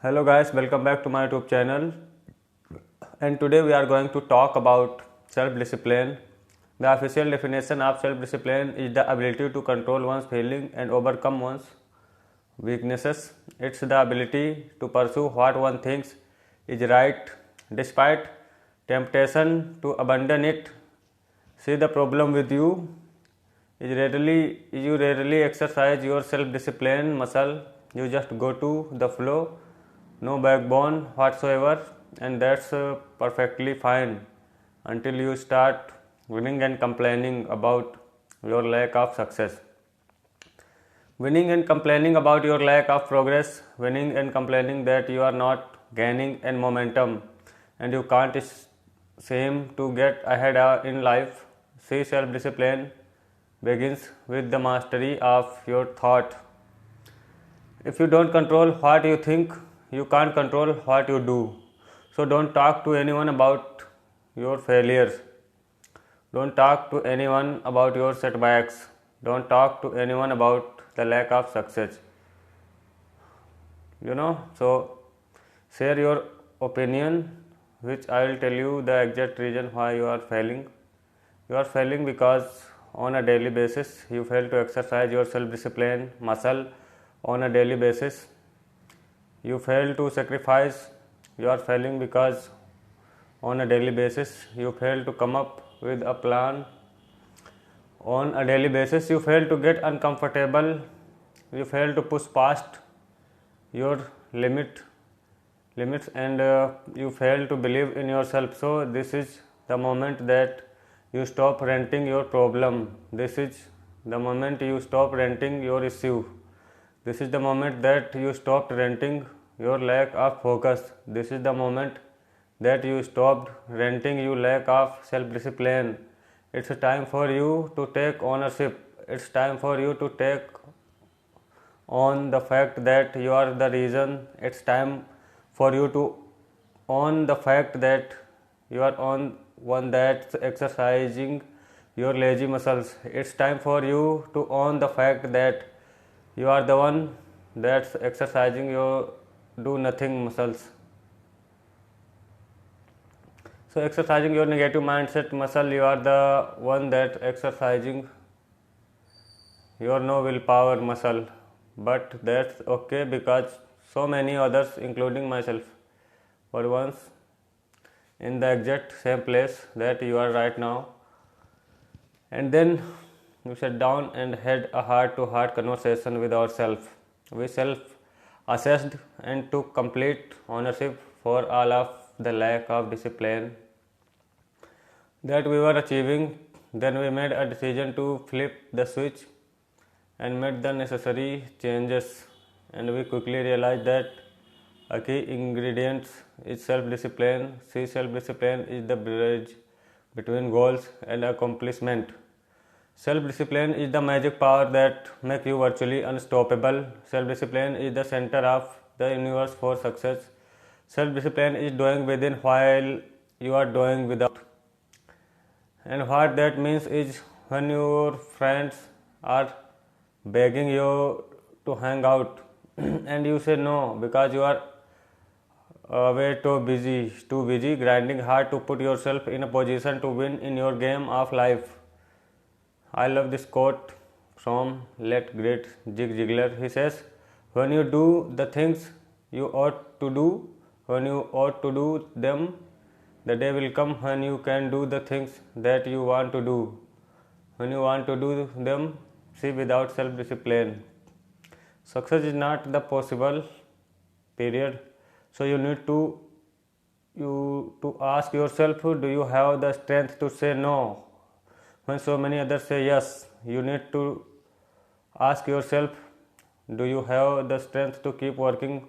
Hello guys, welcome back to my YouTube channel. And today we are going to talk about self-discipline. The official definition of self-discipline is the ability to control one's feelings and overcome one's weaknesses. It's the ability to pursue what one thinks is right despite temptation to abandon it. See, the problem with you is you rarely exercise your self-discipline muscle. You just go to the flow, no backbone whatsoever, and that's perfectly fine until you start winning and complaining about your lack of success. Winning and complaining about your lack of progress, winning and complaining that you are not gaining in momentum and you can't seem to get ahead in life. See, self discipline begins with the mastery of your thought. If you don't control what you think, you can't control what you do. So don't talk to anyone about your failures. Don't talk to anyone about your setbacks. Don't talk to anyone about the lack of success. So share your opinion, which I will tell you the exact reason why you are failing. You are failing because on a daily basis you fail to exercise your self-discipline muscle on a daily basis. You fail to sacrifice. You are failing because on a daily basis you fail to come up with a plan. On a daily basis you fail to get uncomfortable. You fail to push past your limits, and you fail to believe in yourself. So this is the moment that you stop renting your problem. This is the moment you stop renting your issue. This is the moment that you stopped renting your lack of focus. This is the moment that you stopped renting your lack of self-discipline. It's time for you to take ownership. It's time for you to take on the fact that you are the reason. It's time for you to own the fact that you are on one that's exercising your lazy muscles. It's time for you to own the fact that you are the one that's exercising your do nothing muscles. So exercising your negative mindset muscle, you are the one that exercising your no willpower muscle. But that's okay because so many others including myself were once in the exact same place that you are right now. And then we sat down and had a heart-to-heart conversation with ourselves. We self-assessed and took complete ownership for all of the lack of discipline that we were achieving. Then we made a decision to flip the switch and made the necessary changes. And we quickly realized that a key ingredient is self-discipline. See, self-discipline is the bridge between goals and accomplishment. Self-discipline is the magic power that makes you virtually unstoppable. Self-discipline is the center of the universe for success. Self-discipline is doing within while you are doing without. And what that means is when your friends are begging you to hang out and you say no because you are way too busy grinding hard to put yourself in a position to win in your game of life. I love this quote from late great Zig Ziglar. He says, when you do the things you ought to do, when you ought to do them, the day will come when you can do the things that you want to do. When you want to do them, see, without self-discipline, success is not the possible, period. So you need to ask yourself, do you have the strength to say no when so many others say yes? You need to ask yourself, do you have the strength to keep working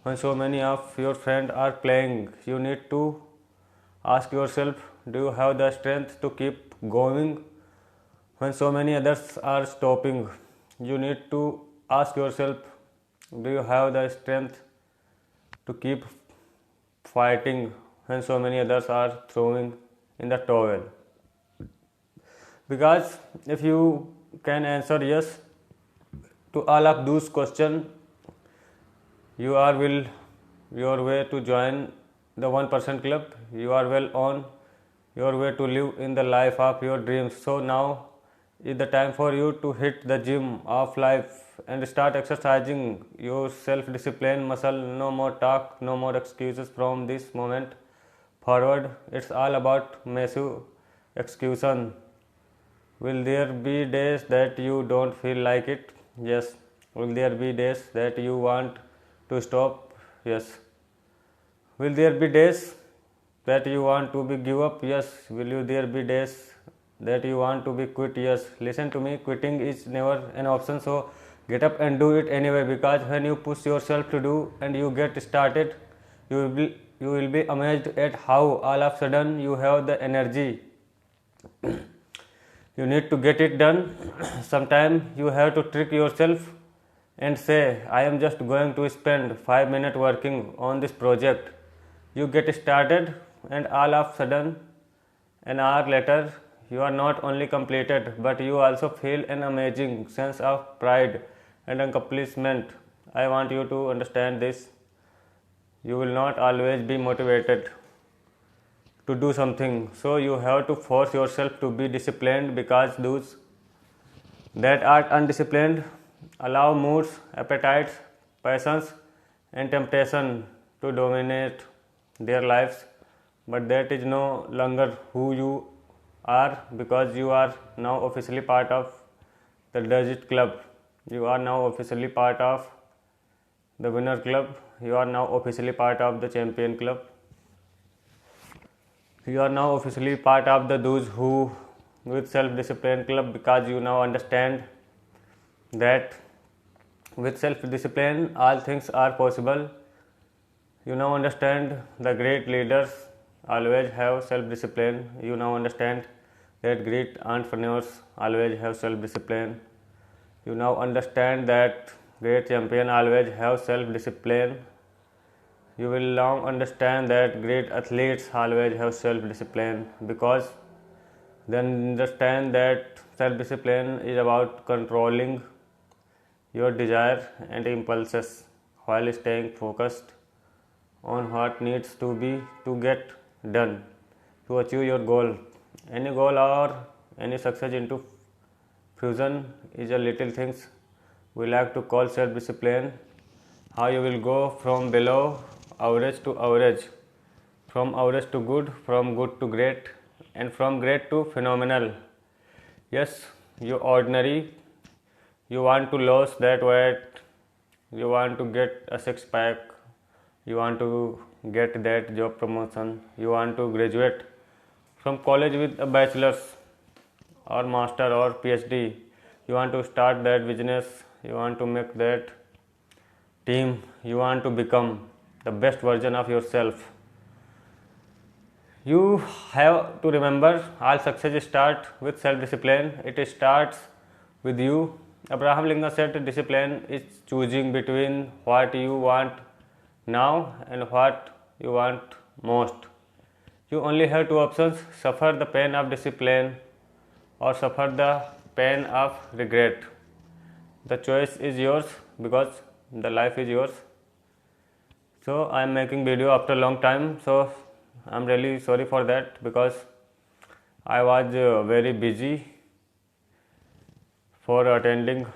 when so many of your friends are playing? You need to ask yourself, do you have the strength to keep going when so many others are stopping? You need to ask yourself, do you have the strength to keep fighting when so many others are throwing in the towel? Because if you can answer yes to all of those questions, you will your way to join the 1% club. You are well on your way to live in the life of your dreams. So now is the time for you to hit the gym of life and start exercising your self-discipline muscle. No more talk, no more excuses from this moment forward. It's all about massive execution. Will there be days that you don't feel like it? Yes. Will there be days that you want to stop? Yes. Will there be days that you want to be give up? Yes. Will you there be days that you want to be quit? Yes. Listen to me, quitting is never an option, so get up and do it anyway, because when you push yourself to do and you get started, you will be amazed at how all of a sudden you have the energy. You need to get it done. Sometimes you have to trick yourself and say, I am just going to spend 5 minutes working on this project. You get started, and all of a sudden, an hour later, you are not only completed, but you also feel an amazing sense of pride and accomplishment. I want you to understand this. You will not always be motivated to do something, so you have to force yourself to be disciplined, because those that are undisciplined allow moods, appetites, passions, and temptation to dominate their lives. But that is no longer who you are, because you are now officially part of the Digit Club. You are now officially part of the Winner Club. You are now officially part of the Champion Club. You are now officially part of the those who with self-discipline club, because you now understand that with self-discipline all things are possible. You now understand the great leaders always have self-discipline. You now understand that great entrepreneurs always have self-discipline. You now understand that great champion always have self-discipline. You will now understand that great athletes always have self-discipline, because they understand that self-discipline is about controlling your desire and impulses while staying focused on what needs to be to get done to achieve your goal. Any goal or any success into fusion is a little things we like to call self-discipline. How you will go from below average to average, from average to good, from good to great, and from great to phenomenal. Yes, you ordinary, you want to lose that weight, you want to get a six pack, you want to get that job promotion, you want to graduate from college with a bachelor's or master or PhD, you want to start that business, you want to make that team, you want to become the best version of yourself. You have to remember, all success starts with self-discipline. It starts with you. Abraham Lincoln said, discipline is choosing between what you want now and what you want most. You only have two options: suffer the pain of discipline or suffer the pain of regret. The choice is yours, because the life is yours. So I am making video after a long time, so I am really sorry for that, because I was very busy for attending